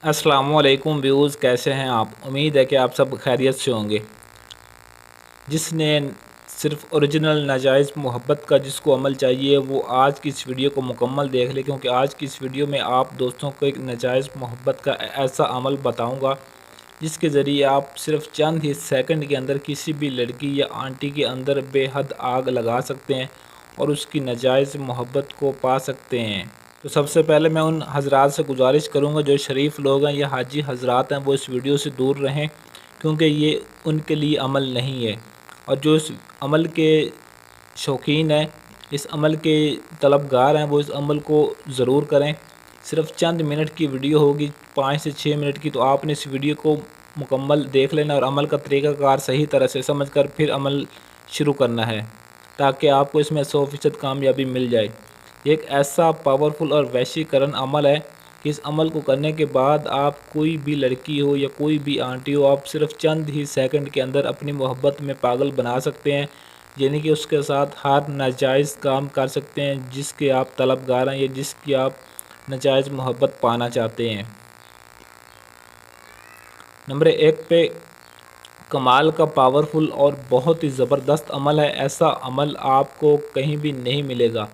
अस्सलाम वालेकुम व्यूज़, कैसे हैं आप। उम्मीद है कि आप सब खैरियत से होंगे। जिसने सिर्फ़ ओरिजिनल नाजायज़ मोहब्बत का जिसको अमल चाहिए वो आज की इस वीडियो को मुकम्मल देख ले, क्योंकि आज की इस वीडियो में आप दोस्तों को एक नाजायज़ मोहब्बत का ऐसा अमल बताऊंगा जिसके ज़रिए आप सिर्फ़ चंद ही सेकंड के अंदर किसी भी लड़की या आंटी के अंदर बेहद आग लगा सकते हैं और उसकी नाजायज़ मोहब्बत को पा सकते हैं। तो सबसे पहले मैं उन हज़रात से गुजारिश करूंगा जो शरीफ लोग हैं या हाजी हज़रात हैं, वो इस वीडियो से दूर रहें, क्योंकि ये उनके लिए अमल नहीं है। और जो इस अमल के शौकीन हैं, इस अमल के तलबगार हैं, वो इस अमल को ज़रूर करें। सिर्फ़ चंद मिनट की वीडियो होगी, 5 से 6 मिनट की, तो आपने इस वीडियो को मुकम्मल देख लेना और अमल का तरीक़ाकार सही तरह से समझकर फिर अमल शुरू करना है, ताकि आपको इसमें 100% कामयाबी मिल जाए। एक ऐसा पावरफुल और वशीकरण अमल है कि इस अमल को करने के बाद आप कोई भी लड़की हो या कोई भी आंटी हो, आप सिर्फ चंद ही सेकंड के अंदर अपनी मोहब्बत में पागल बना सकते हैं, यानी कि उसके साथ हर नाजायज़ काम कर सकते हैं जिसके आप तलबगार हैं या जिसकी आप नाजायज़ मोहब्बत पाना चाहते हैं। नंबर 1 पे कमाल का पावरफुल और बहुत ही ज़बरदस्त अमल है। ऐसा अमल आपको कहीं भी नहीं मिलेगा।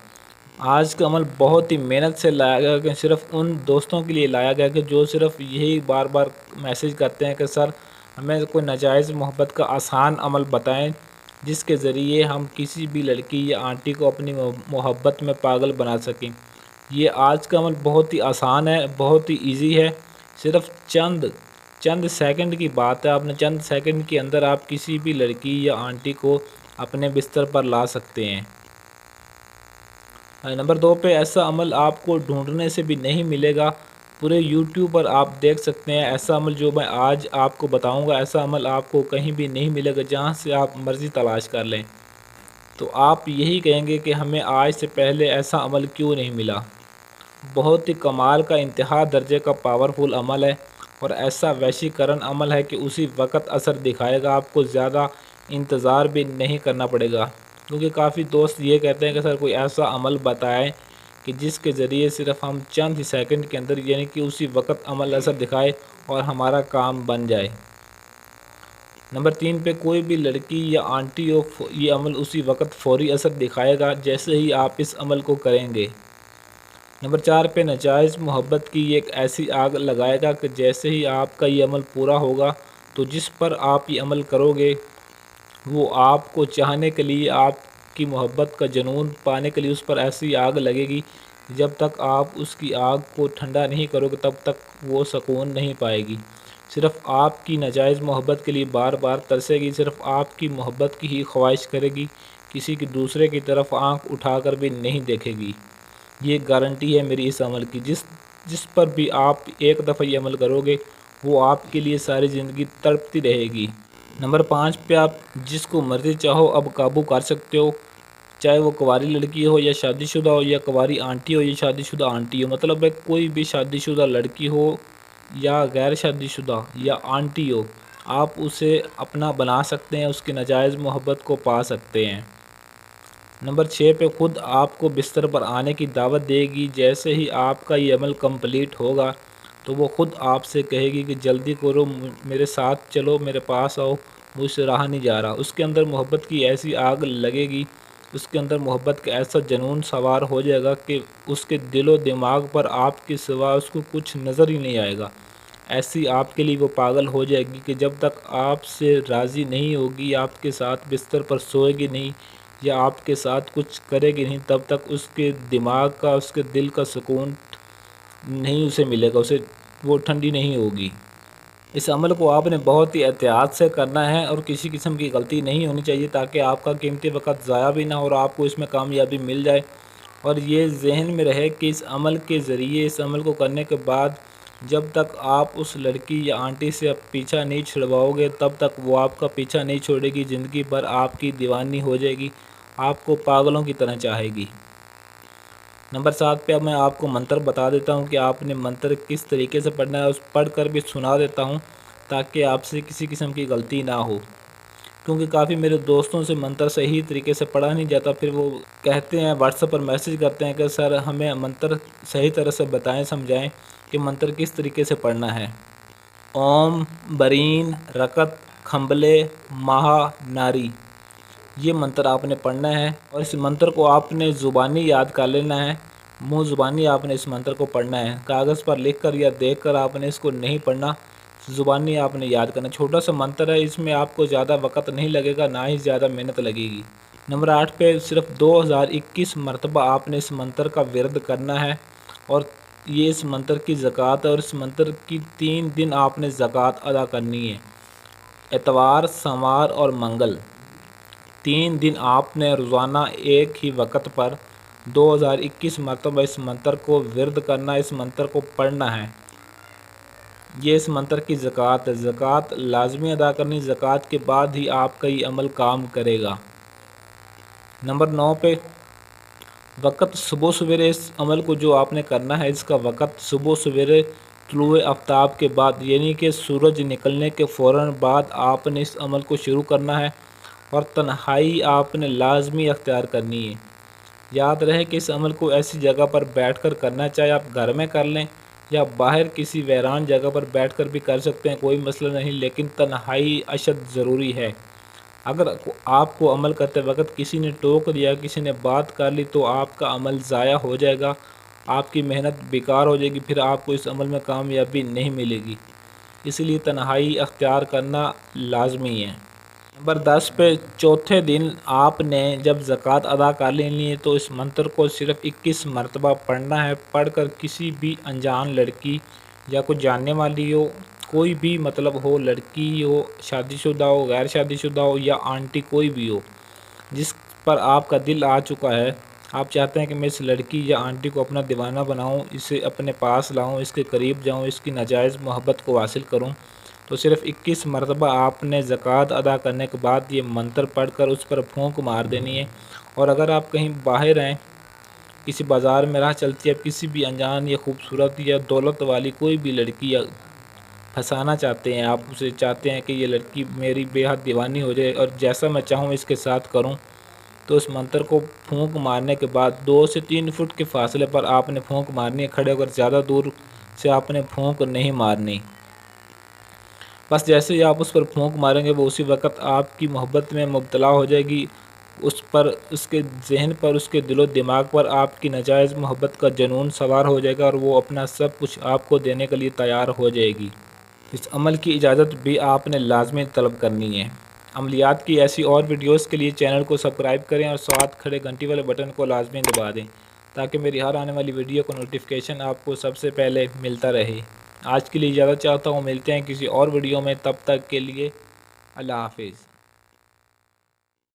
आज का अमल बहुत ही मेहनत से लाया गया, कि सिर्फ़ उन दोस्तों के लिए लाया गया कि जो सिर्फ़ यही बार बार मैसेज करते हैं कि सर हमें कोई नाजायज़ मोहब्बत का आसान अमल बताएं जिसके ज़रिए हम किसी भी लड़की या आंटी को अपनी मोहब्बत में पागल बना सकें। ये आज का अमल बहुत ही आसान है, बहुत ही ईजी है। सिर्फ़ चंद चंद सेकंड की बात है। आपने चंद सेकंड के अंदर आप किसी भी लड़की या आंटी को अपने बिस्तर पर ला सकते हैं। नंबर 2 पे ऐसा अमल आपको ढूंढने से भी नहीं मिलेगा। पूरे यूट्यूब पर आप देख सकते हैं ऐसा अमल जो मैं आज आपको बताऊंगा, ऐसा अमल आपको कहीं भी नहीं मिलेगा, जहां से आप मर्ज़ी तलाश कर लें। तो आप यही कहेंगे कि हमें आज से पहले ऐसा अमल क्यों नहीं मिला। बहुत ही कमाल का इंतहा दर्जे का पावरफुल अमल है और ऐसा वशीकरण अमल है कि उसी वक्त असर दिखाएगा। आपको ज़्यादा इंतज़ार भी नहीं करना पड़ेगा, क्योंकि काफ़ी दोस्त ये कहते हैं कि सर कोई ऐसा अमल बताएं कि जिसके ज़रिए सिर्फ हम चंद ही सेकंड के अंदर, यानी कि उसी वक्त अमल असर दिखाए और हमारा काम बन जाए। नंबर 3 पे कोई भी लड़की या आंटी हो, ये अमल उसी वक्त फ़ौरी असर दिखाएगा जैसे ही आप इस अमल को करेंगे। नंबर 4 पे नाजायज़ मोहब्बत की एक ऐसी आग लगाएगा कि जैसे ही आपका ये अमल पूरा होगा, तो जिस पर आप ये अमल करोगे वो आपको चाहने के लिए, आपकी मोहब्बत का जुनून पाने के लिए उस पर ऐसी आग लगेगी, जब तक आप उसकी आग को ठंडा नहीं करोगे तब तक वो सुकून नहीं पाएगी। सिर्फ़ आपकी नाजायज़ मोहब्बत के लिए बार बार तरसेगी, सिर्फ़ आपकी मोहब्बत की ही ख्वाहिश करेगी, किसी की दूसरे की तरफ आँख उठाकर भी नहीं देखेगी। ये गारंटी है मेरी इस अमल की। जिस जिस पर भी आप एक दफ़ा ये अमल करोगे वो आपके लिए सारी ज़िंदगी तड़पती रहेगी। नंबर 5 पे आप जिसको मर्ज़ी चाहो अब काबू कर सकते हो, चाहे वो कुंवारी लड़की हो या शादीशुदा हो, या कुंवारी आंटी हो या शादीशुदा आंटी हो। मतलब है कोई भी शादीशुदा लड़की हो या गैर शादीशुदा या आंटी हो, आप उसे अपना बना सकते हैं, उसकी नाजायज़ मोहब्बत को पा सकते हैं। नंबर 6 पे ख़ुद आपको बिस्तर पर आने की दावत देगी। जैसे ही आपका ये अमल कंप्लीट होगा तो वो ख़ुद आपसे कहेगी कि जल्दी करो, मेरे साथ चलो, मेरे पास आओ, मुझसे रहा नहीं जा रहा। उसके अंदर मोहब्बत की ऐसी आग लगेगी, उसके अंदर मोहब्बत का ऐसा जुनून सवार हो जाएगा कि उसके दिलो दिमाग पर आपके सिवा उसको कुछ नज़र ही नहीं आएगा। ऐसी आपके लिए वो पागल हो जाएगी कि जब तक आपसे राज़ी नहीं होगी, आपके साथ बिस्तर पर सोएगी नहीं या आपके साथ कुछ करेगी नहीं, तब तक उसके दिमाग का, उसके दिल का सुकून नहीं उसे मिलेगा, उसे वो ठंडी नहीं होगी। इस अमल को आपने बहुत ही एहतियात से करना है और किसी किस्म की गलती नहीं होनी चाहिए, ताकि आपका कीमती वक्त ज़ाया भी ना हो और आपको इसमें कामयाबी मिल जाए। और ये जहन में रहे कि इस अमल के ज़रिए, इस अमल को करने के बाद जब तक आप उस लड़की या आंटी से पीछा नहीं छुड़वाओगे तब तक वो आपका पीछा नहीं छोड़ेगी, ज़िंदगी भर आपकी दीवानी हो जाएगी, आपको पागलों की तरह चाहेगी। नंबर 7 पे अब मैं आपको मंत्र बता देता हूँ कि आपने मंत्र किस तरीके से पढ़ना है, उस पढ़ कर भी सुना देता हूँ ताकि आपसे किसी किस्म की गलती ना हो। क्योंकि काफ़ी मेरे दोस्तों से मंत्र सही तरीके से पढ़ा नहीं जाता, फिर वो कहते हैं, व्हाट्सएप पर मैसेज करते हैं कि सर हमें मंत्र सही तरह से बताएं, समझाएं। کہ منتر کس طریقے سے پڑھنا ہے۔ اوم برین رکت کھمبلے مہا ناری، یہ منتر آپ نے پڑھنا ہے اور اس منتر کو آپ نے زبانی یاد کر لینا ہے، منہ زبانی آپ نے اس منتر کو پڑھنا ہے، کاغذ پر لکھ کر یا دیکھ کر آپ نے اس کو نہیں پڑھنا، زبانی آپ نے یاد کرنا۔ چھوٹا سا منتر ہے، اس میں آپ کو زیادہ وقت نہیں لگے گا، نہ ہی زیادہ محنت لگے گی۔ نمبر 8 پہ صرف 2021 مرتبہ آپ نے اس منتر کا ورد کرنا ہے اور یہ اس منتر کی زکوٰۃ ہے اور اس منتر کی 3 دن آپ نے زکوٰۃ ادا کرنی ہے، اتوار، سوموار اور منگل۔ 3 دن آپ نے روزانہ ایک ہی وقت پر 2021 مرتبہ اس منتر کو ورد کرنا ہے، اس منتر کو پڑھنا ہے۔ یہ اس منتر کی زکوٰۃ ہے، زکوٰۃ لازمی ادا کرنی، زکوٰۃ کے بعد ہی آپ کا یہ عمل کام کرے گا۔ نمبر 9 پہ وقت صبح سویرے، اس عمل کو جو آپ نے کرنا ہے اس کا وقت صبح سویرے طلوع آفتاب کے بعد، یعنی کہ سورج نکلنے کے فوراً بعد آپ نے اس عمل کو شروع کرنا ہے اور تنہائی آپ نے لازمی اختیار کرنی ہے۔ یاد رہے کہ اس عمل کو ایسی جگہ پر بیٹھ کر کرنا، چاہے آپ گھر میں کر لیں یا باہر کسی ویران جگہ پر بیٹھ کر بھی کر سکتے ہیں، کوئی مسئلہ نہیں، لیکن تنہائی اشد ضروری ہے۔ اگر آپ کو عمل کرتے وقت کسی نے ٹوک دیا، کسی نے بات کر لی تو آپ کا عمل ضائع ہو جائے گا، آپ کی محنت بیکار ہو جائے گی، پھر آپ کو اس عمل میں کامیابی نہیں ملے گی، اس لیے تنہائی اختیار کرنا لازمی ہے۔ نمبر 10 پہ چوتھے دن آپ نے جب زکوٰۃ ادا کر لینی ہے تو اس منتر کو صرف 21 مرتبہ پڑھنا ہے، پڑھ کر کسی بھی انجان لڑکی یا کوئی جاننے والی ہو، کوئی بھی مطلب ہو، لڑکی ہو، شادی شدہ ہو، غیر شادی شدہ ہو یا آنٹی کوئی بھی ہو، جس پر آپ کا دل آ چکا ہے، آپ چاہتے ہیں کہ میں اس لڑکی یا آنٹی کو اپنا دیوانہ بناؤں، اسے اپنے پاس لاؤں، اس کے قریب جاؤں، اس کی ناجائز محبت کو حاصل کروں، تو صرف 21 مرتبہ آپ نے زکوٰۃ ادا کرنے کے بعد یہ منتر پڑھ کر اس پر پھونک مار دینی ہے۔ اور اگر آپ کہیں باہر ہیں، کسی بازار میں راہ چلتی ہے، کسی بھی انجان یا خوبصورت یا دولت والی کوئی بھی لڑکی یا پھنسانا چاہتے ہیں، آپ اسے چاہتے ہیں کہ یہ لڑکی میری بے حد دیوانی ہو جائے اور جیسا میں چاہوں اس کے ساتھ کروں، تو اس منتر کو پھونک مارنے کے بعد 2 سے 3 فٹ کے فاصلے پر آپ نے پھونک مارنی ہے، کھڑے ہو کر زیادہ دور سے آپ نے پھونک نہیں مارنی۔ بس جیسے ہی آپ اس پر پھونک ماریں گے وہ اسی وقت آپ کی محبت میں مبتلا ہو جائے گی، اس پر، اس کے ذہن پر، اس کے دل و دماغ پر آپ کی ناجائز محبت کا جنون سوار ہو جائے گا اور وہ اپنا سب کچھ آپ کو دینے کے لیے تیار ہو جائے گی۔ اس عمل کی اجازت بھی آپ نے لازمی طلب کرنی ہے۔ عملیات کی ایسی اور ویڈیوز کے لیے چینل کو سبسکرائب کریں اور ساتھ کھڑے گھنٹی والے بٹن کو لازمی دبا دیں تاکہ میری ہر آنے والی ویڈیو کا نوٹیفیکیشن آپ کو سب سے پہلے ملتا رہے۔ آج کے لیے اجازت چاہتا ہوں، ملتے ہیں کسی اور ویڈیو میں، تب تک کے لیے اللہ حافظ۔